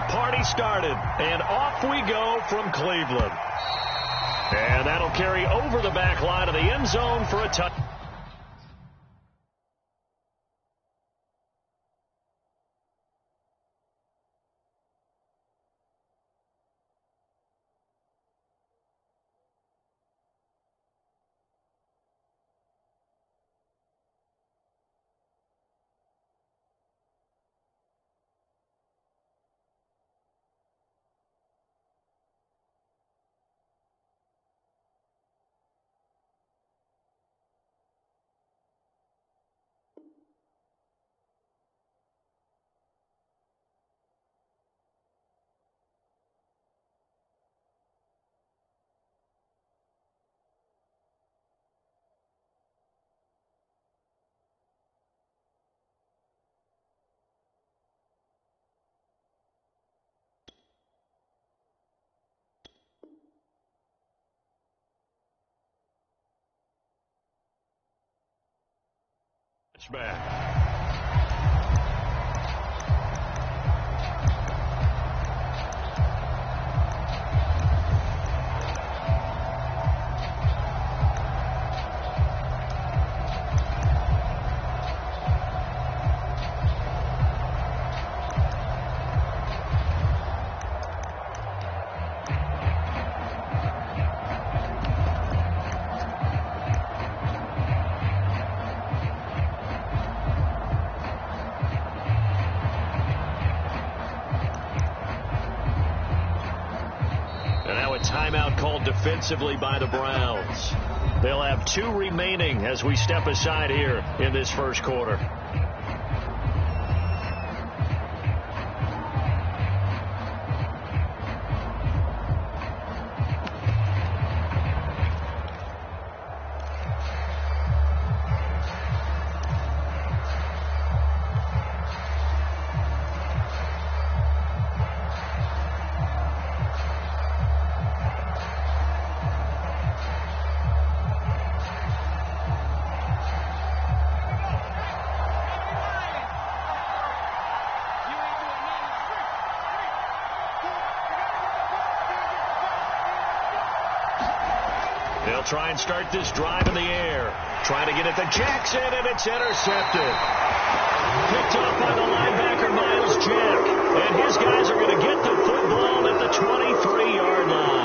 party started, and off we go from Cleveland. And that'll carry over the back line of the end zone for a touchdown. Back. Timeout called defensively by the Browns. They'll have 2 remaining as we step aside here in this first quarter. They'll try and start this drive in the air. Trying to get it to Jackson, and it's intercepted. Picked up by the linebacker, Miles Jack. And his guys are going to get the football at the 23-yard line.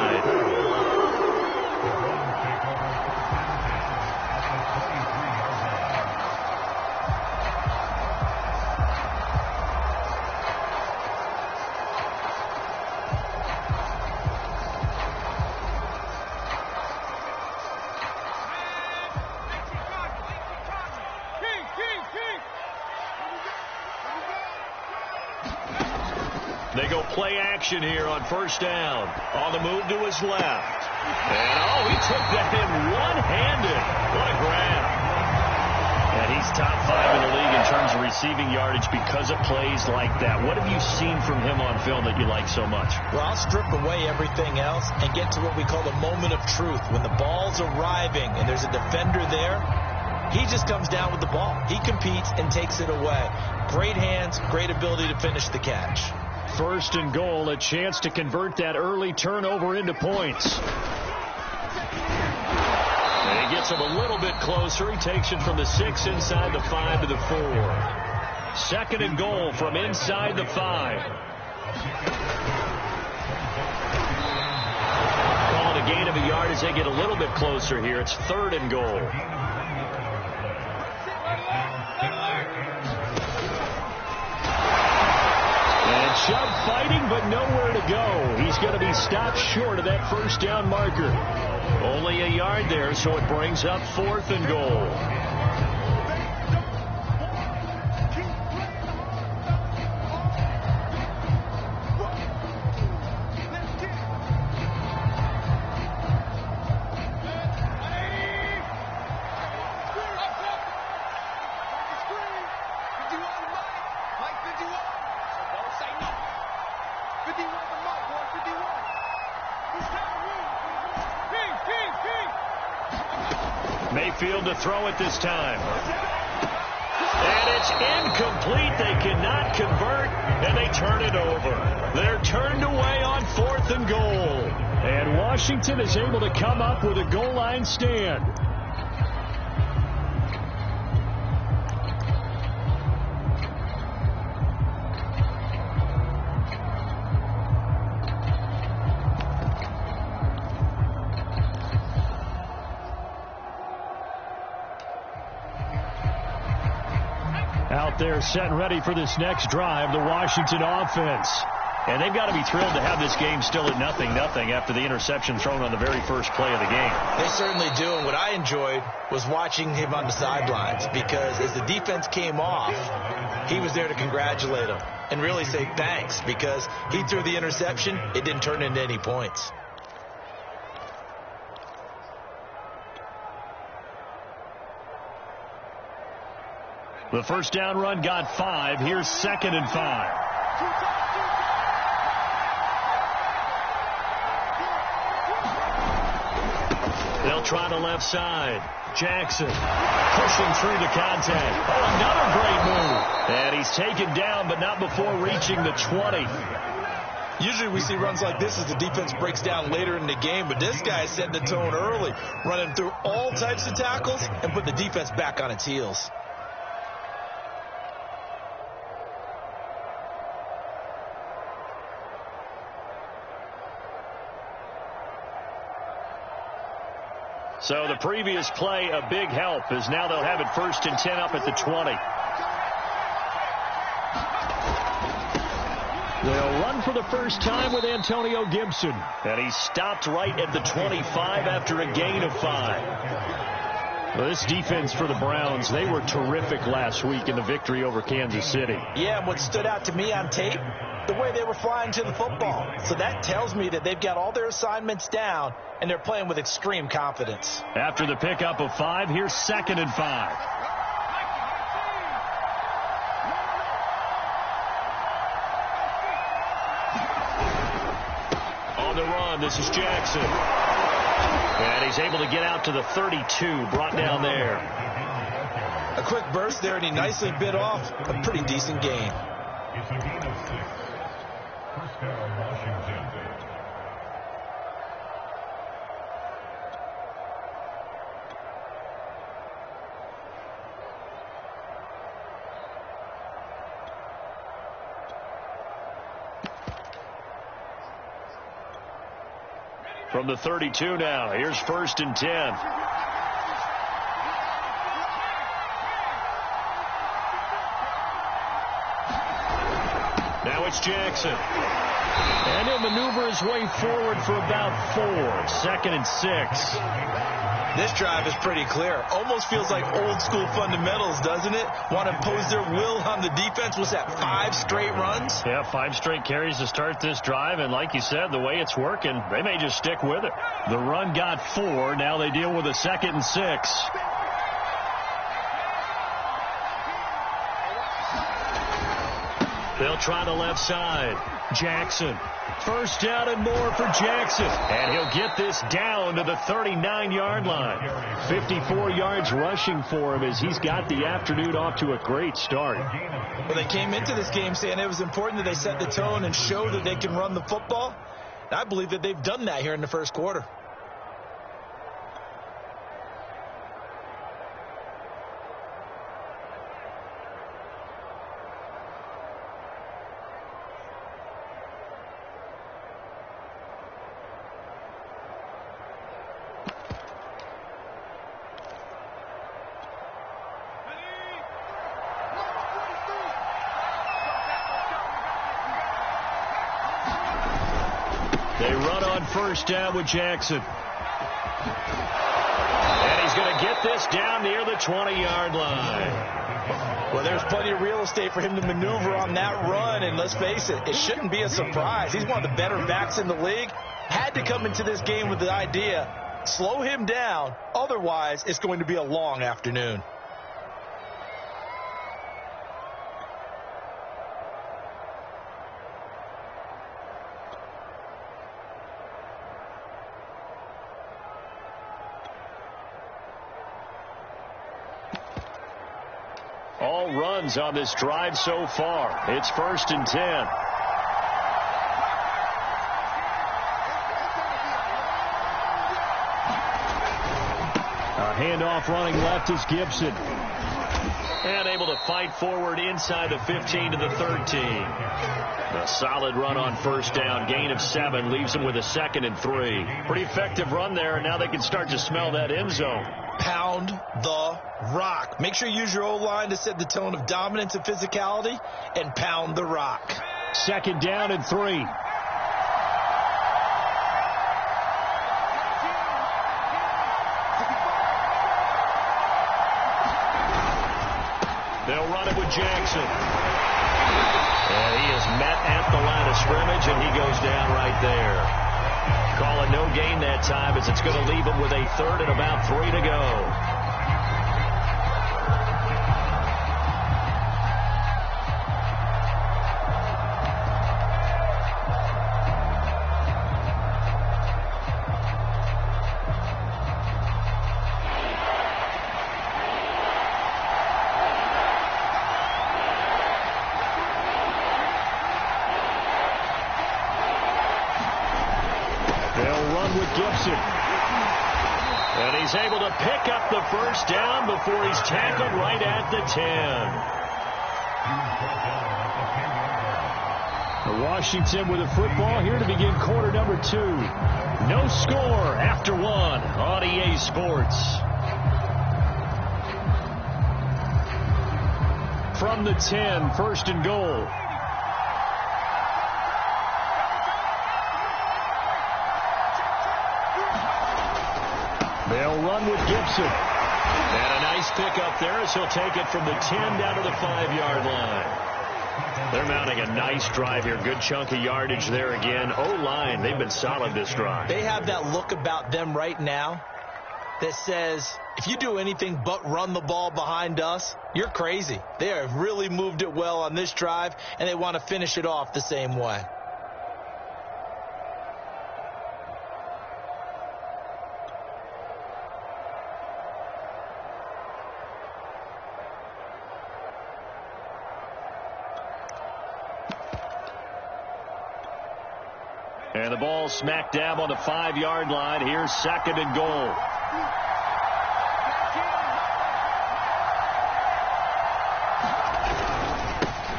They go play action here on first down. On the move to his left. And, he took that in one-handed. What a grab. And he's top 5 in the league in terms of receiving yardage because of plays like that. What have you seen from him on film that you like so much? Well, I'll strip away everything else and get to what we call the moment of truth. When the ball's arriving and there's a defender there, he just comes down with the ball. He competes and takes it away. Great hands, great ability to finish the catch. First and goal, a chance to convert that early turnover into points. And he gets him a little bit closer. He takes it from the 6 inside the 5 to the 4. Second and goal from inside the 5. Called a gain of a yard as they get a little bit closer here. It's third and goal. Chubb fighting, but nowhere to go. He's going to be stopped short of that first down marker. Only a yard there, so it brings up fourth and goal. Mayfield to throw it this time. And it's incomplete. They cannot convert, and they turn it over. Their turned away on 4th and goal. And Washington is able to come up with a goal line stand. Out there set and ready for this next drive, the Washington offense. And they've got to be thrilled to have this game still at 0-0 after the interception thrown on the very first play of the game. They certainly do, and what I enjoyed was watching him on the sidelines, because as the defense came off, he was there to congratulate them and really say thanks, because he threw the interception. It didn't turn into any points. The first down run got 5. Here's 2nd and 5. They'll try the left side. Jackson pushing through the contact. Oh, another great move. And he's taken down, but not before reaching the 20. Usually we see runs like this as the defense breaks down later in the game, but this guy set the tone early, running through all types of tackles and put the defense back on its heels. So the previous play, a big help, as now they'll have it 1st and 10 up at the 20. They'll run for the first time with Antonio Gibson. And he's stopped right at the 25 after a gain of 5. Well, this defense for the Browns, they were terrific last week in the victory over Kansas City. Yeah, and what stood out to me on tape, the way they were flying to the football. So that tells me that they've got all their assignments down, and they're playing with extreme confidence. After the pickup of 5, here's 2nd and 5. On the run, this is Jackson. And he's able to get out to the 32, brought down there. A quick burst there, and he nicely bit off a pretty decent gain. It's a gain of 6. First down, Washington. From the 32 now, here's 1st and 10. Now it's Jackson. And he'll maneuver his way forward for about 4. 2nd and 6. This drive is pretty clear. Almost feels like old school fundamentals, doesn't it? Want to impose their will on the defense. Was that 5 straight runs? Yeah, 5 straight carries to start this drive. And like you said, the way it's working, they may just stick with it. The run got 4. Now they deal with a 2nd and 6. They'll try the left side. Jackson. First down and more for Jackson. And he'll get this down to the 39-yard line. 54 yards rushing for him as he's got the afternoon off to a great start. Well, they came into this game saying it was important that they set the tone and show that they can run the football. And I believe that they've done that here in the first quarter. They run on first down with Jackson. And he's going to get this down near the 20-yard line. Well, there's plenty of real estate for him to maneuver on that run, and let's face it, it shouldn't be a surprise. He's one of the better backs in the league. Had to come into this game with the idea, slow him down, otherwise it's going to be a long afternoon. All runs on this drive so far. It's 1st and 10. handoff running left is Gibson. And able to fight forward inside the 15 to the 13. A solid run on first down. Gain of 7 leaves them with a 2nd and 3. Pretty effective run there, and now they can start to smell that end zone. Pound the rock. Make sure you use your O-line to set the tone of dominance and physicality, and pound the rock. 2nd down and 3. They'll run it with Jackson. And he is met at the line of scrimmage, and he goes down right there. Call it no gain that time, as it's going to leave him with a 3rd and about 3 to go. Gibson. And he's able to pick up the first down before he's tackled right at the 10. Washington with a football here to begin quarter number 2. No score after 1 on EA Sports. From the 10, 1st and goal. They'll run with Gibson. And a nice pickup there as he'll take it from the 10 down to the 5-yard line. They're mounting a nice drive here. Good chunk of yardage there again. O-line, they've been solid this drive. They have that look about them right now that says, if you do anything but run the ball behind us, you're crazy. They have really moved it well on this drive, and they want to finish it off the same way. And the ball smack dab on the 5-yard line. Here's 2nd and goal.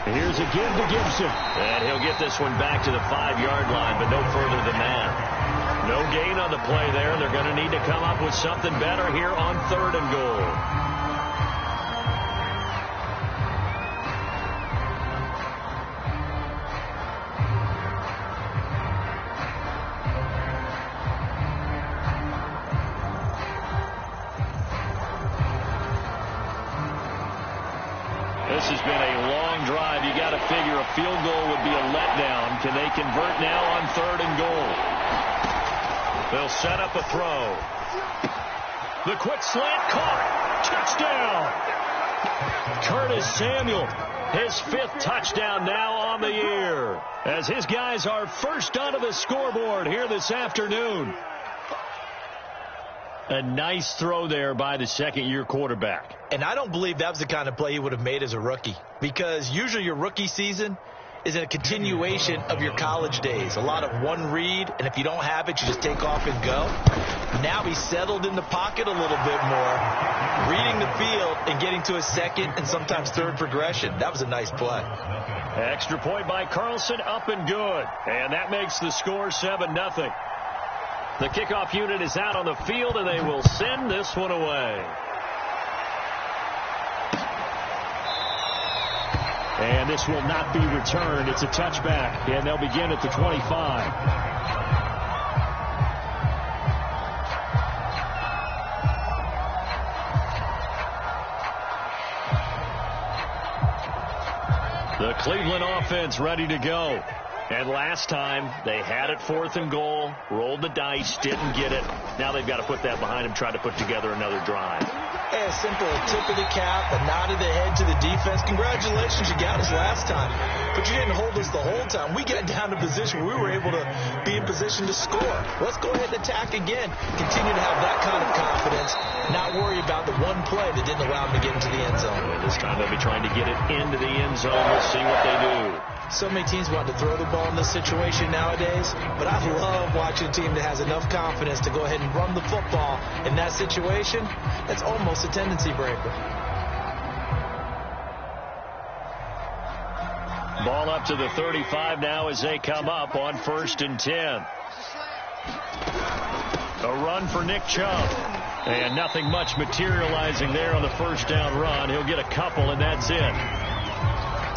Here's a give to Gibson. And he'll get this one back to the 5-yard line, but no further than that. No gain on the play there. They're going to need to come up with something better here on 3rd and goal. This has been a long drive. You got to figure a field goal would be a letdown. Can they convert now on 3rd and goal? They'll set up a throw. The quick slant caught. Touchdown. Curtis Samuel, his 5th touchdown now on the year, as his guys are first onto the scoreboard here this afternoon. A nice throw there by the 2nd-year quarterback. And I don't believe that was the kind of play he would have made as a rookie, because usually your rookie season is a continuation of your college days. A lot of one read, and if you don't have it, you just take off and go. Now he's settled in the pocket a little bit more, reading the field and getting to a 2nd and sometimes 3rd progression. That was a nice play. Extra point by Carlson, up and good. And that makes the score 7-0. The kickoff unit is out on the field, and they will send this one away. And this will not be returned. It's a touchback, and they'll begin at the 25. The Cleveland offense ready to go. And last time, they had it 4th and goal, rolled the dice, didn't get it. Now they've got to put that behind them, try to put together another drive. Hey, a simple tip of the cap, a nod of the head to the defense. Congratulations, you got us last time. But you didn't hold us the whole time. We got down to position where we were able to be in position to score. Let's go ahead and attack again. Continue to have that kind of confidence, not worry about the one play that didn't allow them to get into the end zone. This time they'll be trying to get it into the end zone. We'll see what they do. So many teams want to throw the ball in this situation nowadays, but I love watching a team that has enough confidence to go ahead and run the football in that situation. That's almost a tendency breaker. Ball up to the 35 now as they come up on 1st and 10. A run for Nick Chubb. And nothing much materializing there on the first down run. He'll get a couple, and that's it.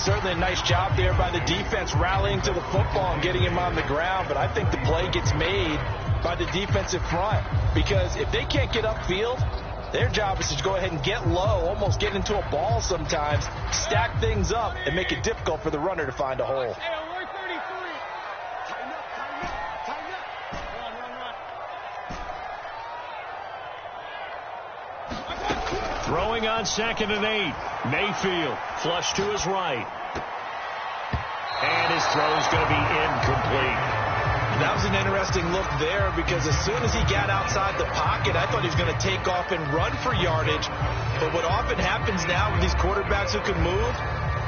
Certainly a nice job there by the defense rallying to the football and getting him on the ground. But I think the play gets made by the defensive front. Because if they can't get upfield, their job is to go ahead and get low, almost get into a ball sometimes, stack things up, and make it difficult for the runner to find a hole. Throwing on 2nd and 8. Mayfield flush to his right. And his throw is going to be incomplete. That was an interesting look there because as soon as he got outside the pocket, I thought he was going to take off and run for yardage. But what often happens now with these quarterbacks who can move,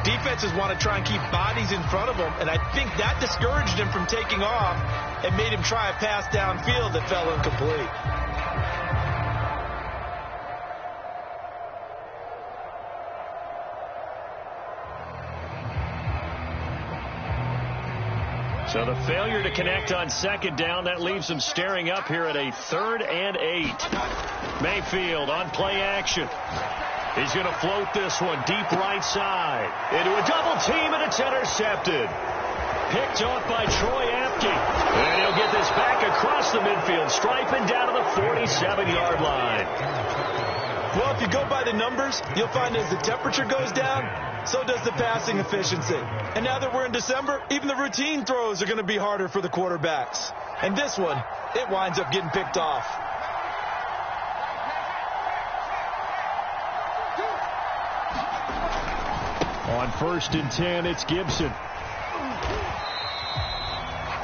defenses want to try and keep bodies in front of them. And I think that discouraged him from taking off and made him try a pass downfield that fell incomplete. So the failure to connect on 2nd down, that leaves them staring up here at a 3rd and 8. Mayfield on play action. He's going to float this one deep right side. Into a double team, and it's intercepted. Picked off by Troy Apke. And he'll get this back across the midfield stripe and down to the 47-yard line. Well, if you go by the numbers, you'll find as the temperature goes down, so does the passing efficiency. And now that we're in December, even the routine throws are going to be harder for the quarterbacks. And this one, it winds up getting picked off. On 1st and 10, it's Gibson.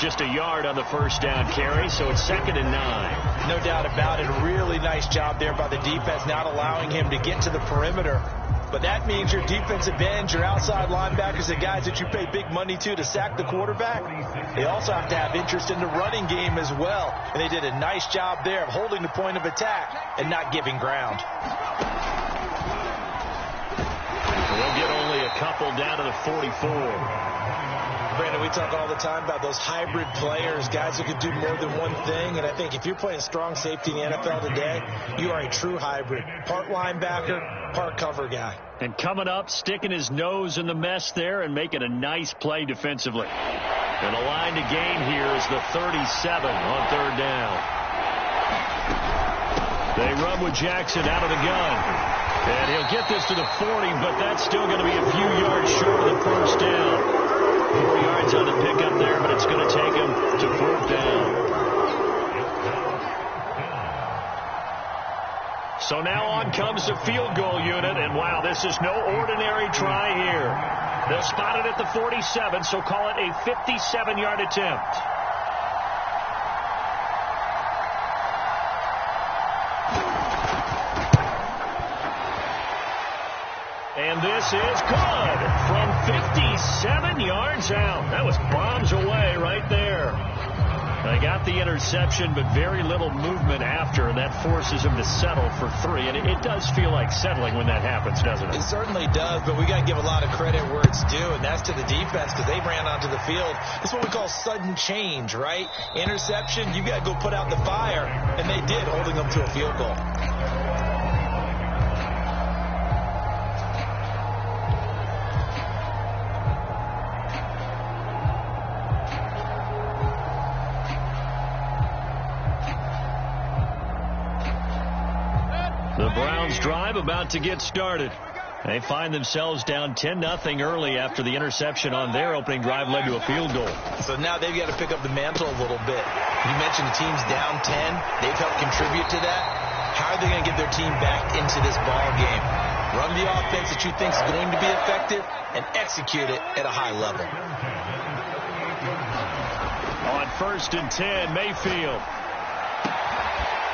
Just a yard on the first down carry, so it's 2nd and 9. No doubt about it. A really nice job there by the defense, not allowing him to get to the perimeter. But that means your defensive ends, your outside linebackers, the guys that you pay big money to sack the quarterback, they also have to have interest in the running game as well. And they did a nice job there of holding the point of attack and not giving ground. They'll get only a couple down to the 44. Brandon, we talk all the time about those hybrid players, guys who can do more than one thing. And I think if you're playing strong safety in the NFL today, you are a true hybrid. Part linebacker, part cover guy. And coming up, sticking his nose in the mess there and making a nice play defensively. And the line to gain here is the 37 on 3rd down. They run with Jackson out of the gun. And he'll get this to the 40, but that's still going to be a few yards short of the first down. 4 yards on the pickup there, but it's going to take him to 4th down. So now on comes the field goal unit, and wow, this is no ordinary try here. They'll spot it at the 47, so call it a 57-yard attempt. And this is good from 57 yards out. That was bombs away right there. They got the interception, but very little movement after, and that forces him to settle for 3. And it does feel like settling when that happens, doesn't it? It certainly does, but we got to give a lot of credit where it's due, and that's to the defense because they ran onto the field. It's what we call sudden change, right? Interception, you got to go put out the fire, and they did, holding them to a field goal. The Browns drive about to get started. They find themselves down 10-0 early after the interception on their opening drive led to a field goal. So now they've got to pick up the mantle a little bit. You mentioned the team's down 10. They've helped contribute to that. How are they going to get their team back into this ball game? Run the offense that you think is going to be effective and execute it at a high level. On 1st and 10, Mayfield.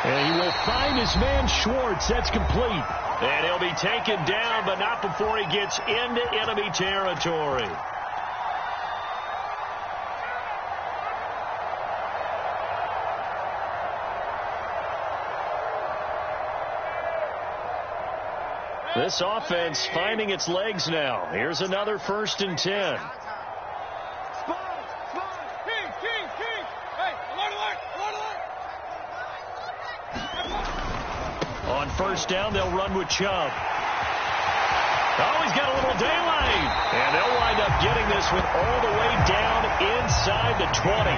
And he will find his man Schwartz. That's complete. And he'll be taken down, but not before he gets into enemy territory. This offense finding its legs now. Here's another 1st and 10. On 1st down, they'll run with Chubb. Oh, he's got a little daylight. And they'll wind up getting this one all the way down inside the 20.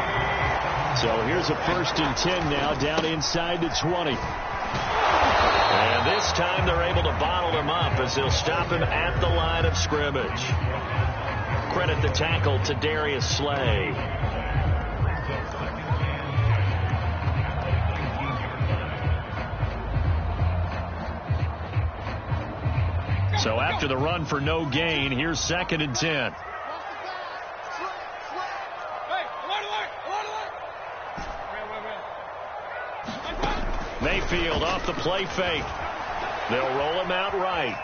So here's a 1st and 10 now, down inside the 20. And this time they're able to bottle him up as they'll stop him at the line of scrimmage. Credit the tackle to Darius Slay. So after the run for no gain, here's 2nd and 10. Mayfield off the play fake. They'll roll him out right.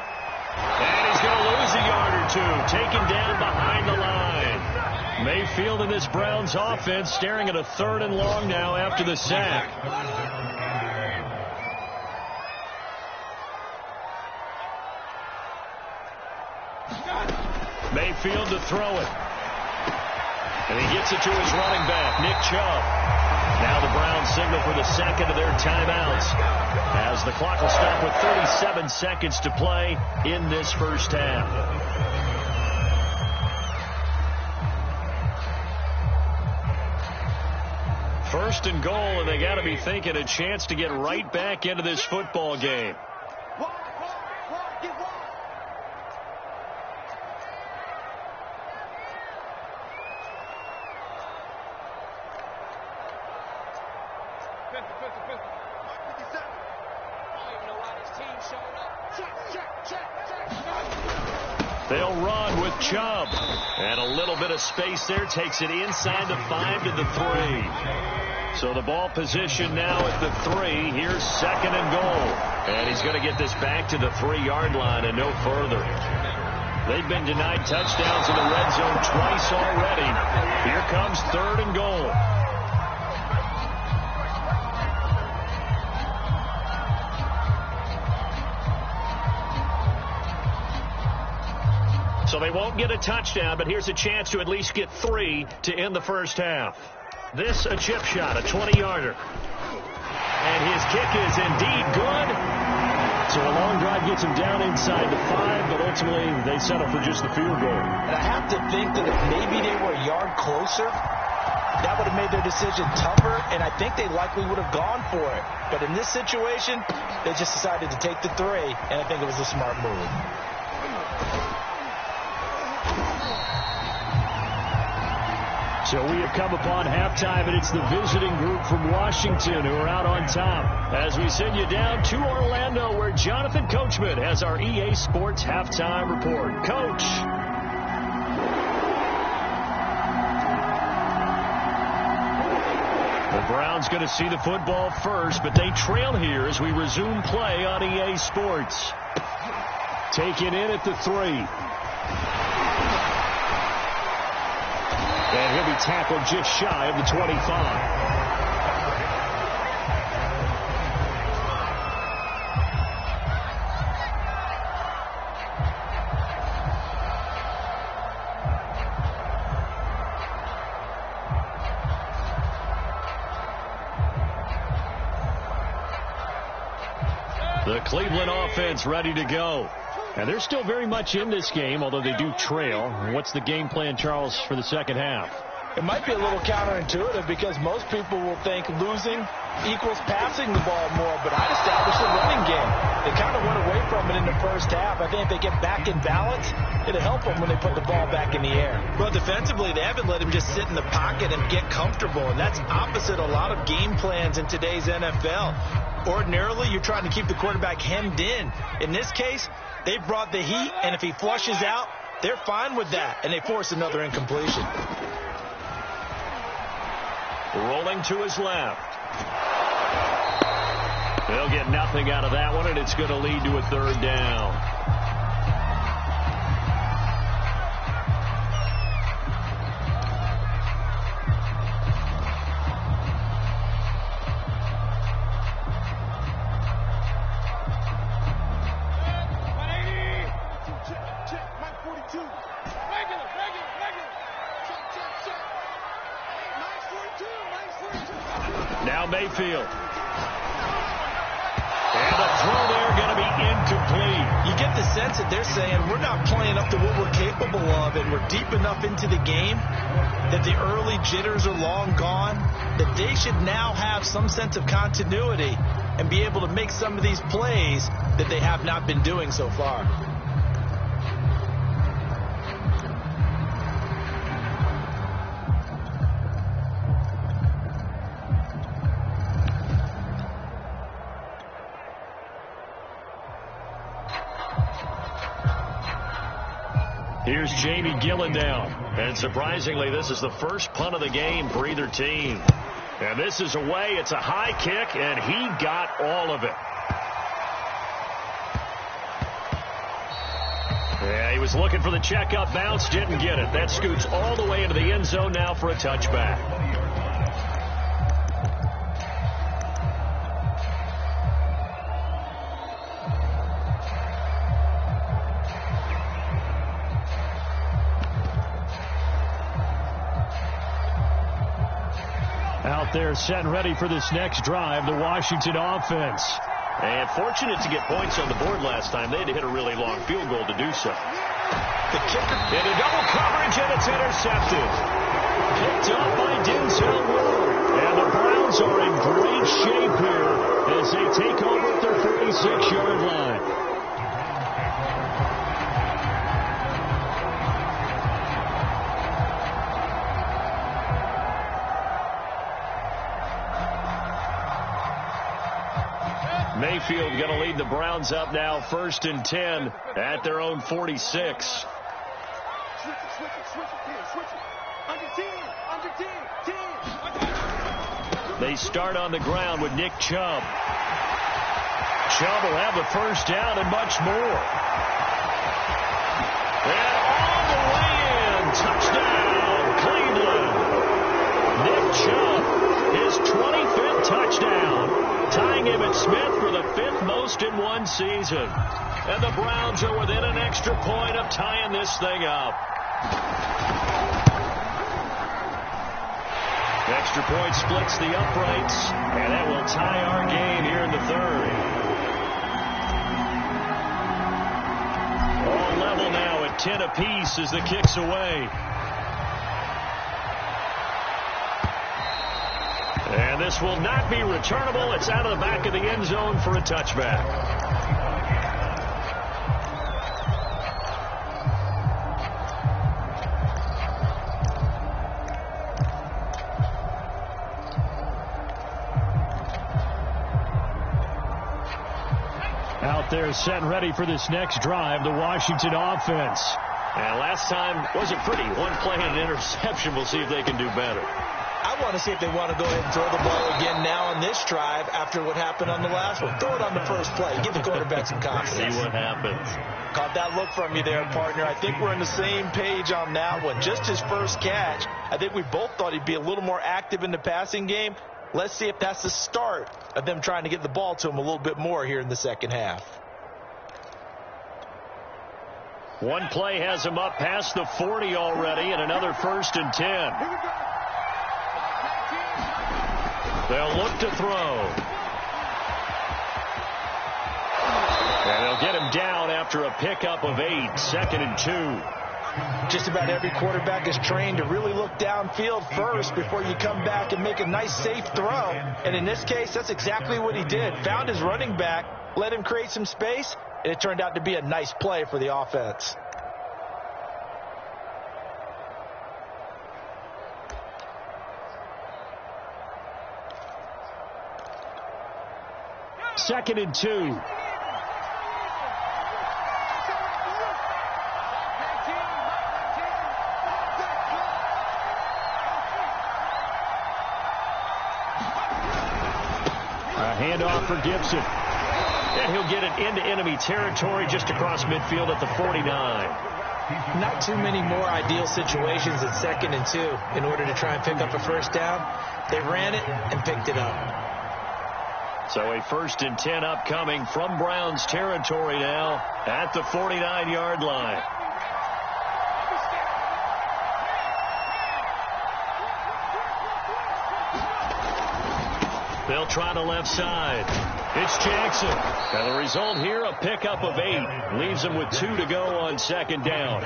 And he's going to lose a yard or two. Taken down behind the line. Mayfield and this Browns offense staring at a 3rd and long now after the sack. Mayfield to throw it. And he gets it to his running back, Nick Chubb. Now the Browns signal for the 2nd of their timeouts as the clock will stop with 37 seconds to play in this 1st half. First and goal, and they got to be thinking a chance to get right back into this football game. They'll run with Chubb. And a little bit of space there. Takes it inside the 5 to the 3. So the ball position now at the 3. Here's 2nd and goal. And he's going to get this back to the 3-yard line and no further. They've been denied touchdowns in the red zone twice already. Here comes 3rd and goal. So they won't get a touchdown, but here's a chance to at least get 3 to end the 1st half. This a chip shot, a 20-yarder. And his kick is indeed good. So a long drive gets him down inside the 5, but ultimately they settle for just the field goal. And I have to think that if maybe they were a yard closer, that would have made their decision tougher, and I think they likely would have gone for it. But in this situation, they just decided to take the 3, and I think it was a smart move. So we have come upon halftime, and it's the visiting group from Washington who are out on top. As we send you down to Orlando, where Jonathan Coachman has our EA Sports halftime report. Coach. The Browns going to see the football first, but they trail here as we resume play on EA Sports. Taken in at the 3. And he'll be tackled just shy of the 25. The Cleveland offense ready to go. And they're still very much in this game, although they do trail. What's the game plan, Charles, for the 2nd half? It might be a little counterintuitive because most people will think losing equals passing the ball more, but I'd establish the running game. They kind of went away from it in the 1st half. I think if they get back in balance, it'll help them when they put the ball back in the air. Well, defensively, they haven't let him just sit in the pocket and get comfortable, and that's opposite a lot of game plans in today's NFL. Ordinarily, you're trying to keep the quarterback hemmed in. In this case, they brought the heat, and if he flushes out, they're fine with that, and they force another incompletion. Rolling to his left. They'll get nothing out of that one, and it's going to lead to a 3rd down. Now Mayfield. And the throw there going to be incomplete. You get the sense that they're saying we're not playing up to what we're capable of, and we're deep enough into the game that the early jitters are long gone, that they should now have some sense of continuity and be able to make some of these plays that they have not been doing so far. Here's Jamie Gillen down. And surprisingly, this is the first punt of the game for either team. And this is away. It's a high kick, and he got all of it. Yeah, he was looking for the checkup bounce, didn't get it. That scoots all the way into the end zone now for a touchback. Out there set and ready for this next drive, the Washington offense. And fortunate to get points on the board last time. They had to hit a really long field goal to do so. The kicker into double coverage, and it's intercepted. Picked up by Denzel Ward. And the Browns are in great shape here as they take over at their 46-yard line. Mayfield going to lead the Browns up now, 1st and 10 at their own 46. They start on the ground with Nick Chubb. Chubb will have the first down and much more. And all the way in, touchdown, Cleveland. Nick Chubb, his 25th touchdown, tying him at Smith for the 5th most in one season. And the Browns are within an extra point of tying this thing up. Extra point splits the uprights, and that will tie our game here in the 3rd. All level now at 10 apiece as the kick's away. And this will not be returnable. It's out of the back of the end zone for a touchback. Out there set and ready for this next drive, the Washington offense. And last time wasn't pretty. One play and an interception. We'll see if they can do better. I want to see if they want to go ahead and throw the ball again now on this drive after what happened on the last one. Throw it on the first play. Give the quarterback some confidence. See what happens. Caught that look from you there, partner. I think we're on the same page on that one. Just his first catch. I think we both thought he'd be a little more active in the passing game. Let's see if that's the start of them trying to get the ball to him a little bit more here in the second half. One play has him up past the 40 already, and another 1st and 10. They'll look to throw. And they'll get him down after a pickup of 8, 2nd and 2. Just about every quarterback is trained to really look downfield first before you come back and make a nice, safe throw. And in this case, that's exactly what he did. Found his running back, let him create some space, and it turned out to be a nice play for the offense. Second and 2. Handoff for Gibson. And he'll get it into enemy territory just across midfield at the 49. Not too many more ideal situations at 2nd and 2 in order to try and pick up a first down. They ran it and picked it up. So a 1st and 10 upcoming from Browns territory now at the 49-yard line. They'll try the left side. It's Jackson. And the result here, a pickup of 8. Leaves them with 2 to go on second down.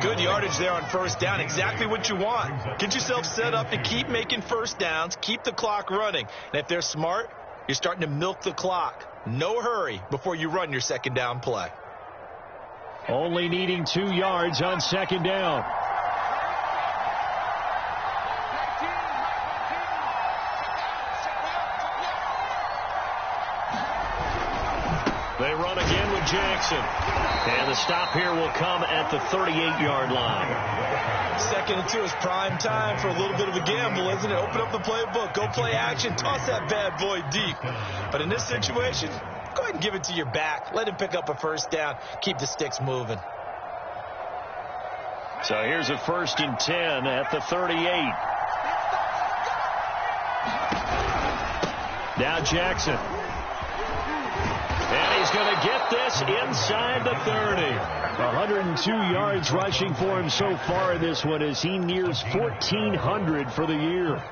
Good yardage there on first down. Exactly what you want. Get yourself set up to keep making first downs. Keep the clock running. And if they're smart, you're starting to milk the clock. No hurry before you run your second down play. Only needing 2 yards on second down. They run again with Jackson. And the stop here will come at the 38-yard line. 2nd and 2 is prime time for a little bit of a gamble, isn't it? Open up the playbook. Go play action. Toss that bad boy deep. But in this situation, go ahead and give it to your back. Let him pick up a first down. Keep the sticks moving. So here's a 1st and 10 at the 38. Now Jackson. And he's going to get this inside the 30. 102 yards rushing for him so far in this one as he nears 1,400 for the year.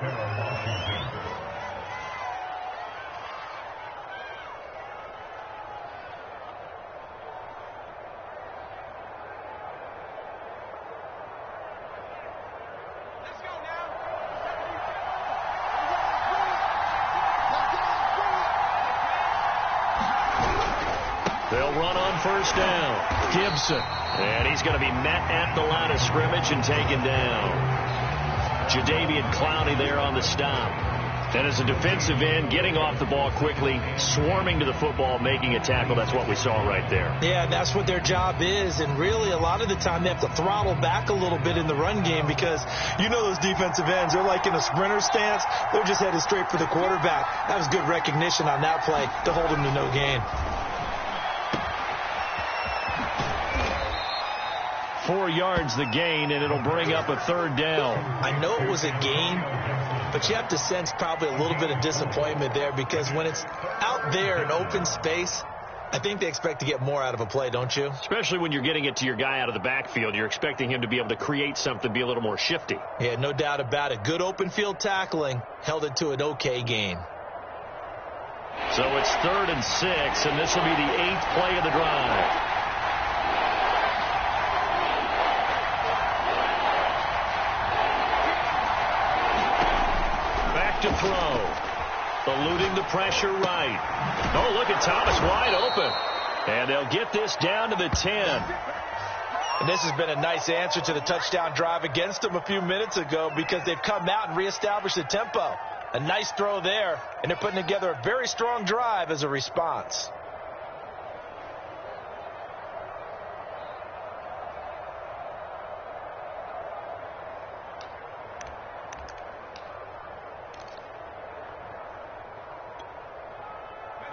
They'll run on first down. Gibson. And he's going to be met at the line of scrimmage and taken down. Jadeveon Clowney there on the stop. And as a defensive end, getting off the ball quickly, swarming to the football, making a tackle. That's what we saw right there. Yeah, that's what their job is. And really, a lot of the time, they have to throttle back a little bit in the run game because you know those defensive ends, they're like in a sprinter stance. They're just headed straight for the quarterback. That was good recognition on that play to hold him to no gain. 4 yards the gain, and it'll bring up a 3rd down. I know it was a gain, but you have to sense probably a little bit of disappointment there because when it's out there in open space, I think they expect to get more out of a play, don't you? Especially when you're getting it to your guy out of the backfield. You're expecting him to be able to create something, be a little more shifty. Yeah, no doubt about it. Good open field tackling held it to an okay gain. So it's 3rd and 6, and this will be the 8th play of the drive. To throw. Eluding the pressure right. Oh, look at Thomas wide open. And they'll get this down to the 10. And this has been a nice answer to the touchdown drive against them a few minutes ago because they've come out and reestablished the tempo. A nice throw there, and they're putting together a very strong drive as a response.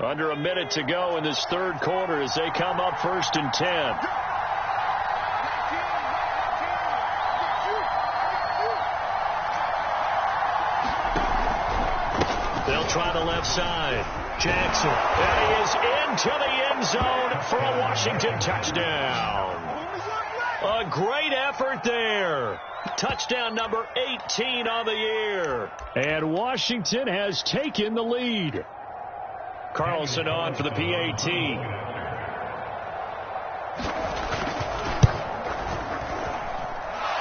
Under a minute to go in this 3rd quarter as they come up 1st and 10. They'll try the left side. Jackson. And he is into the end zone for a Washington touchdown. A great effort there. Touchdown number 18 on the year. And Washington has taken the lead. Carlson on for the PAT.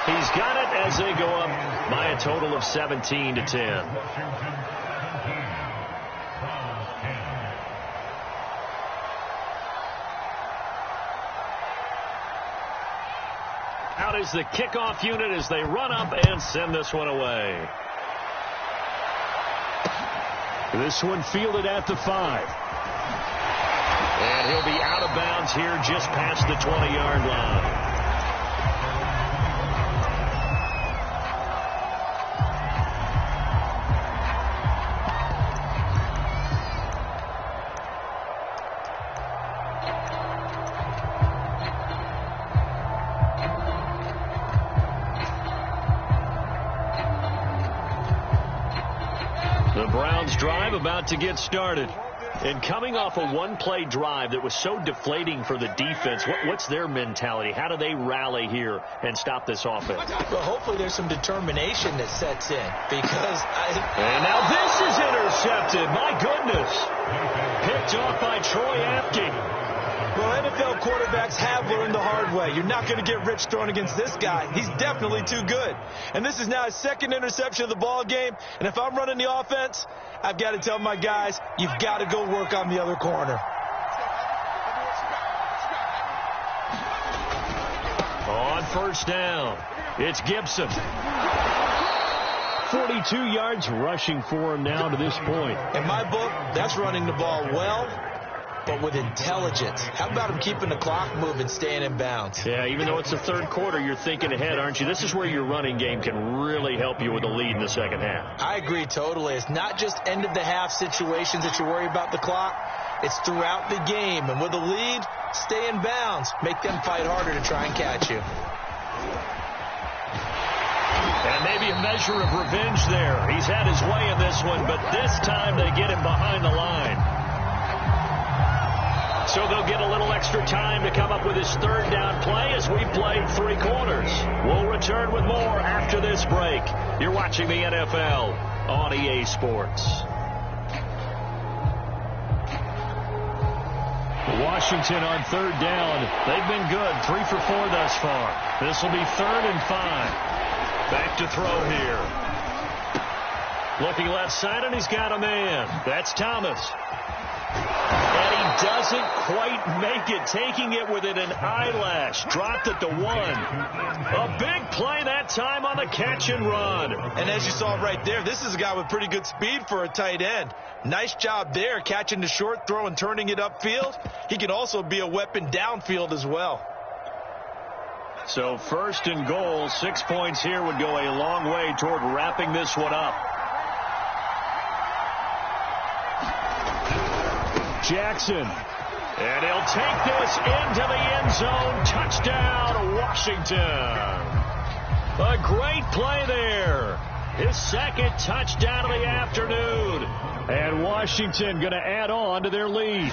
He's got it as they go up by a total of 17 to 10. Out is the kickoff unit as they run up and send this one away. This one fielded at the 5. And he'll be out of bounds here just past the 20-yard line. The Browns drive about to get started. And coming off a one-play drive that was so deflating for the defense, what's their mentality? How do they rally here and stop this offense? Well, hopefully there's some determination that sets in because And now this is intercepted. My goodness. Picked off by Troy Apke. Well, NFL quarterbacks have learned the hard way. You're not going to get rich throwing against this guy. He's definitely too good. And this is now his second interception of the ball game. And if I'm running the offense, I've got to tell my guys, you've got to go work on the other corner. On first down, it's Gibson. 42 yards rushing for him now to this point. In my book, that's running the ball well, but with intelligence. How about him keeping the clock moving, staying in bounds? Yeah, even though it's the third quarter, you're thinking ahead, aren't you? This is where your running game can really help you with a lead in the second half. I agree totally. It's not just end-of-the-half situations that you worry about the clock. It's throughout the game. And with a lead, stay in bounds. Make them fight harder to try and catch you. And maybe a measure of revenge there. He's had his way in this one, but this time they get him behind the line. So they'll get a little extra time to come up with his third down play as we played 3 quarters. We'll return with more after this break. You're watching the NFL on EA Sports. Washington on third down. They've been good, 3 for 4 thus far. This will be 3rd and 5. Back to throw here. Looking left side, and he's got a man. That's Thomas. And he doesn't quite make it, taking it within an eyelash. Dropped at the 1. A big play that time on the catch and run. And as you saw right there, this is a guy with pretty good speed for a tight end. Nice job there, catching the short throw and turning it upfield. He can also be a weapon downfield as well. So 1st and goal, 6 points here would go a long way toward wrapping this one up. Jackson, and he'll take this into the end zone. Touchdown, Washington. A great play there. His 2nd touchdown of the afternoon. And Washington going to add on to their lead.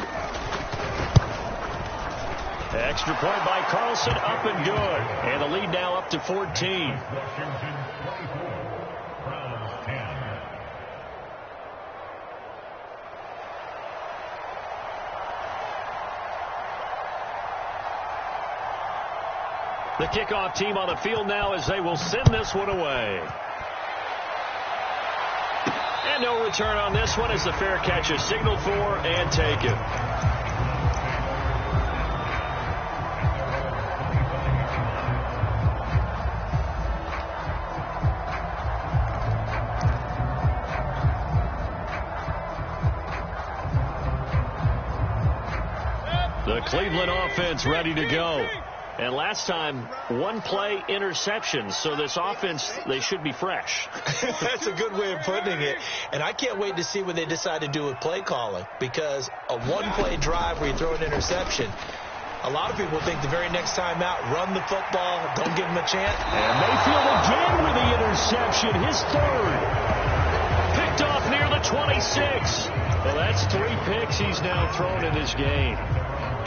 Extra point by Carlson, up and good. And the lead now up to 14. The kickoff team on the field now as they will send this one away. And no return on this one as the fair catch is signaled for and taken. The Cleveland offense ready to go. And last time, 1 play interception. So this offense, they should be fresh. That's a good way of putting it. And I can't wait to see what they decide to do with play calling. Because a 1-play drive where you throw an interception, a lot of people think the very next time out, run the football, don't give them a chance. And Mayfield again with the interception, his 3rd. Picked off near the 26. Well, that's 3 picks he's now thrown in this game.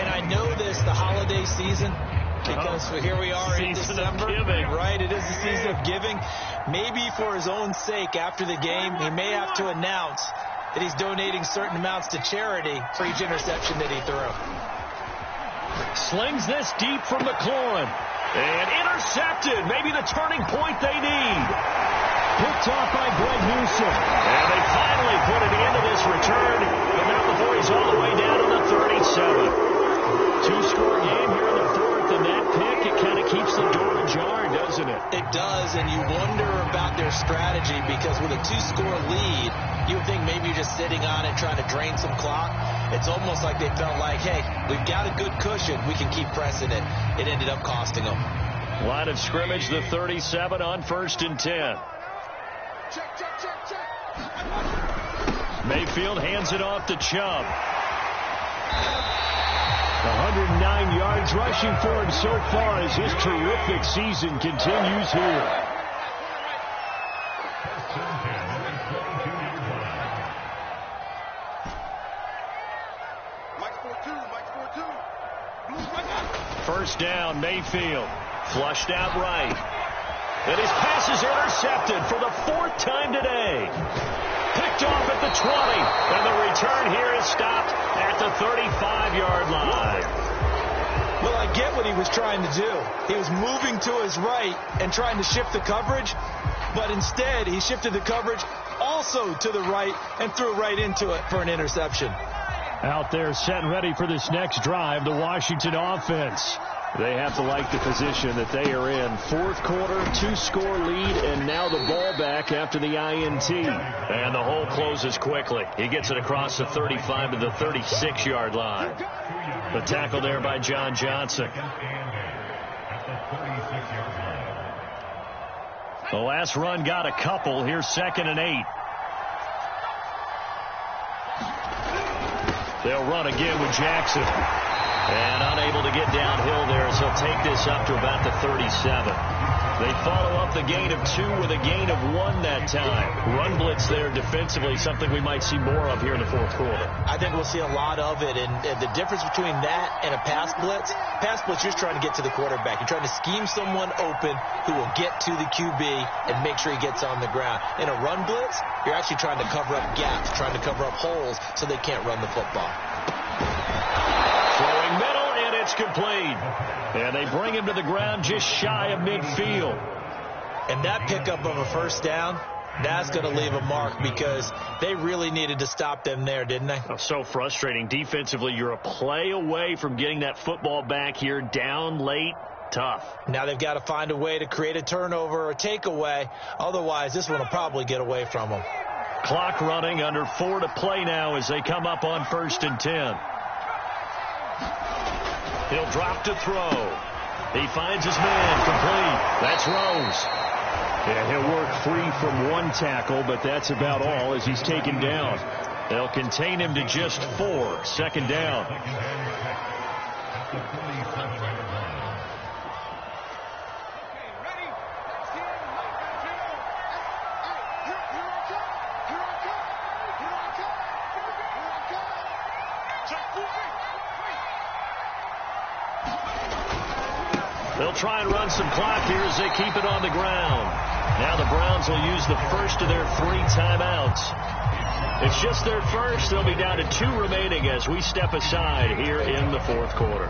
And I know this, the holiday season, because here we are in December, right? It is the season of giving. Maybe for his own sake, after the game, he may have to announce that he's donating certain amounts to charity for each interception that he threw. Slings this deep from McLaurin. And intercepted. Maybe the turning point they need. Picked off by Greg Newsom. And they finally put an end to this return. But not before he's all the way down to the 37. 2-score game here in the 4th, and that pick, it kind of keeps the door ajar, doesn't it? It does, and you wonder about their strategy because with a 2-score lead, you would think maybe you're just sitting on it trying to drain some clock. It's almost like they felt like, hey, we've got a good cushion. We can keep pressing it. It ended up costing them. Line of scrimmage, the 37 on 1st and 10. Mayfield hands it off to Chubb. 109 yards rushing for him so far as his terrific season continues here. first down. Mayfield flushed out right. And his pass is intercepted for the 4th time today. Picked off at the 20. And the return here is stopped at the 35-yard line. Well, I get what he was trying to do. He was moving to his right and trying to shift the coverage. But instead, he shifted the coverage also to the right and threw right into it for an interception. Out there set and ready for this next drive, the Washington offense. They have to like the position that they are in. 4th quarter, 2-score lead, and now the ball back after the INT. And the hole closes quickly. He gets it across the 35 to the 36-yard line. The tackle there by John Johnson. The last run got a couple. Here's 2nd and 8. They'll run again with Jackson. And unable to get downhill there as he'll take this up to about the 37. They follow up the gain of 2 with a gain of 1 that time. Run blitz there defensively, something we might see more of here in the 4th quarter. I think we'll see a lot of it. And the difference between that and a pass blitz, you're just trying to get to the quarterback. You're trying to scheme someone open who will get to the QB and make sure he gets on the ground. In a run blitz, you're actually trying to cover up gaps, trying to cover up holes so they can't run the football. Throwing middle, and it's complete. And they bring him to the ground just shy of midfield. And that pickup of a first down, that's going to leave a mark because they really needed to stop them there, didn't they? Oh, so frustrating. Defensively, you're a play away from getting that football back here down late. Tough. Now they've got to find a way to create a turnover or a takeaway. Otherwise, this one will probably get away from them. Clock running, under 4 to play now as they come up on 1st and 10. He'll drop to throw. He finds his man complete. That's Rose. And he'll work free from 1 tackle, but that's about all as he's taken down. They'll contain him to just 4. 2nd down. They'll try and run some clock here as they keep it on the ground. Now the Browns will use the first of their 3 timeouts. It's just their first. They'll be down to 2 remaining as we step aside here in the 4th quarter.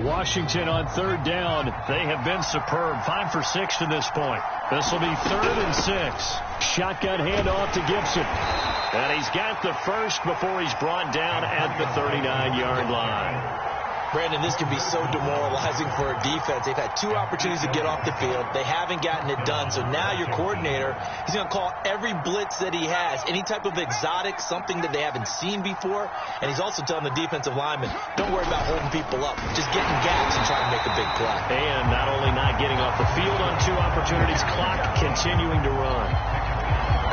Washington on 3rd down. They have been superb. 5 for 6 to this point. This will be 3rd and 6. Shotgun handoff to Gibson. And he's got the first before he's brought down at the 39-yard line. Brandon, this can be so demoralizing for a defense. They've had 2 opportunities to get off the field. They haven't gotten it done. So now your coordinator, he's going to call every blitz that he has, any type of exotic, something that they haven't seen before. And he's also telling the defensive linemen, don't worry about holding people up. Just get in gaps and try to make a big play. And not only not getting off the field on 2 opportunities, clock continuing to run.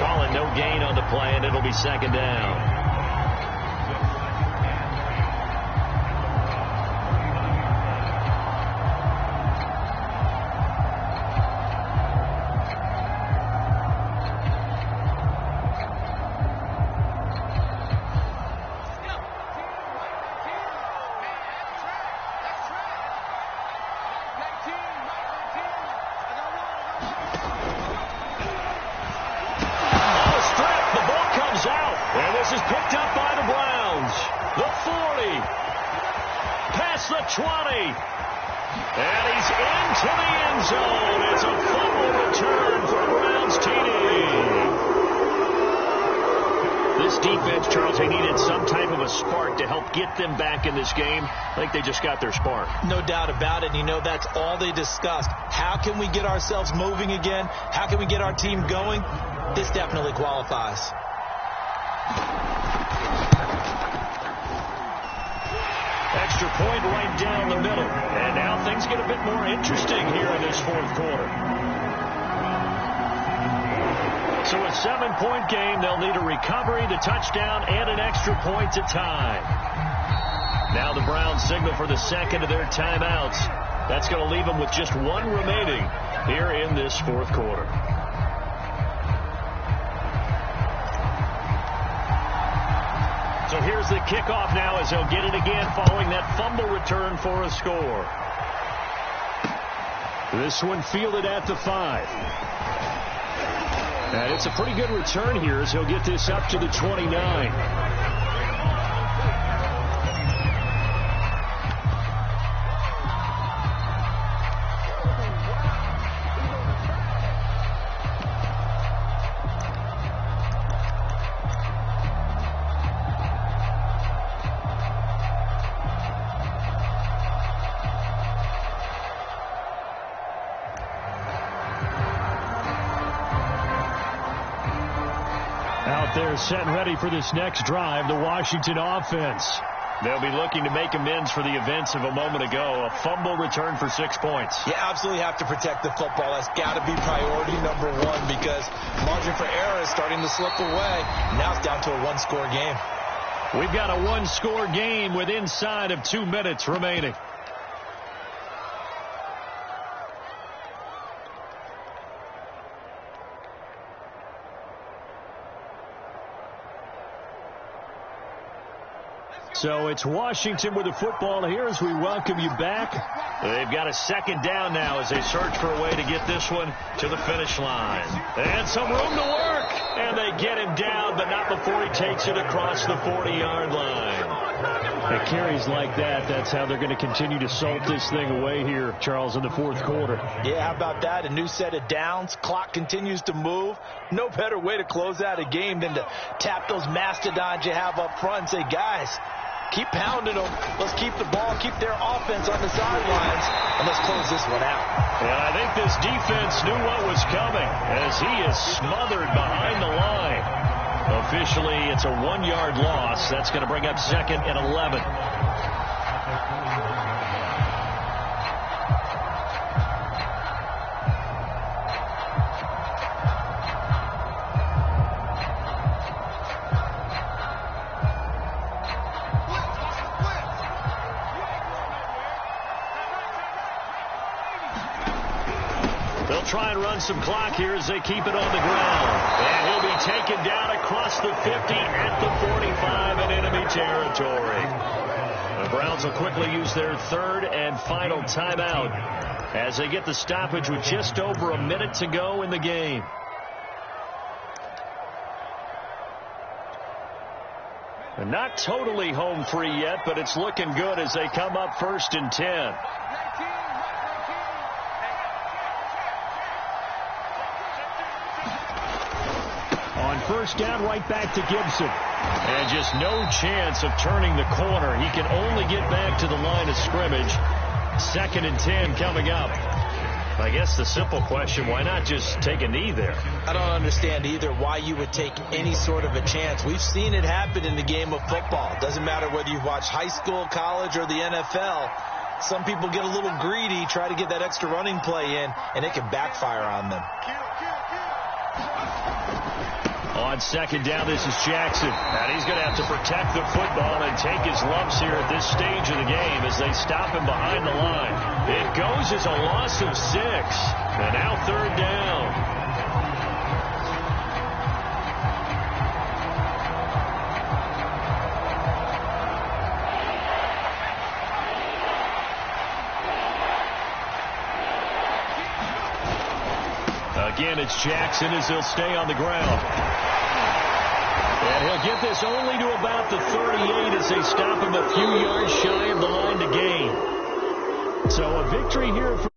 Calling no gain on the play, and it'll be 2nd down. Them back in this game. I think they just got their spark. No doubt about it. You know, that's all they discussed. How can we get ourselves moving again? How can we get our team going? This definitely qualifies. Extra point right down the middle. And now things get a bit more interesting here in this 4th quarter. So a 7-point game, they'll need a recovery, the touchdown, and an extra point to tie. Now the Browns signal for the second of their timeouts. That's going to leave them with just one remaining here in this fourth quarter. So here's the kickoff now as he'll get it again following that fumble return for a score. This one fielded at the 5. And it's a pretty good return here as he'll get this up to the 29. They're set and ready for this next drive, the Washington offense. They'll be looking to make amends for the events of a moment ago. A fumble return for 6 points. You absolutely have to protect the football. That's got to be priority number one because margin for error is starting to slip away. Now it's down to a one-score game. We've got a one-score game with inside of 2 minutes remaining. So it's Washington with the football here as we welcome you back. They've got a second down now as they search for a way to get this one to the finish line. And some room to work. And they get him down, but not before he takes it across the 40-yard line. It carries like that. That's how they're going to continue to salt this thing away here, Charles, in the fourth quarter. Yeah, how about that? A new set of downs. Clock continues to move. No better way to close out a game than to tap those mastodons you have up front and say, guys, keep pounding them. Let's keep the ball, keep their offense on the sidelines, and let's close this one out. And I think this defense knew what was coming as he is smothered behind the line. Officially, it's a 1-yard loss. That's going to bring up second and 11. Try and run some clock here as they keep it on the ground. And he'll be taken down across the 50 at the 45 in enemy territory. The Browns will quickly use their third and final timeout as they get the stoppage with just over a minute to go in the game. And not totally home free yet, but it's looking good as they come up 1st and 10. First down, right back to Gibson. And just no chance of turning the corner. He can only get back to the line of scrimmage. 2nd and 10 coming up. I guess the simple question, why not just take a knee there? I don't understand either why you would take any sort of a chance. We've seen it happen in the game of football. It doesn't matter whether you watch high school, college, or the NFL. Some people get a little greedy, try to get that extra running play in, and it can backfire on them. On 2nd down, this is Jackson. And he's going to have to protect the football and take his lumps here at this stage of the game as they stop him behind the line. It goes as a loss of 6. And now 3rd down. Again, it's Jackson as he'll stay on the ground. And he'll get this only to about the 38 as they stop him a few yards shy of the line to gain. So a victory here for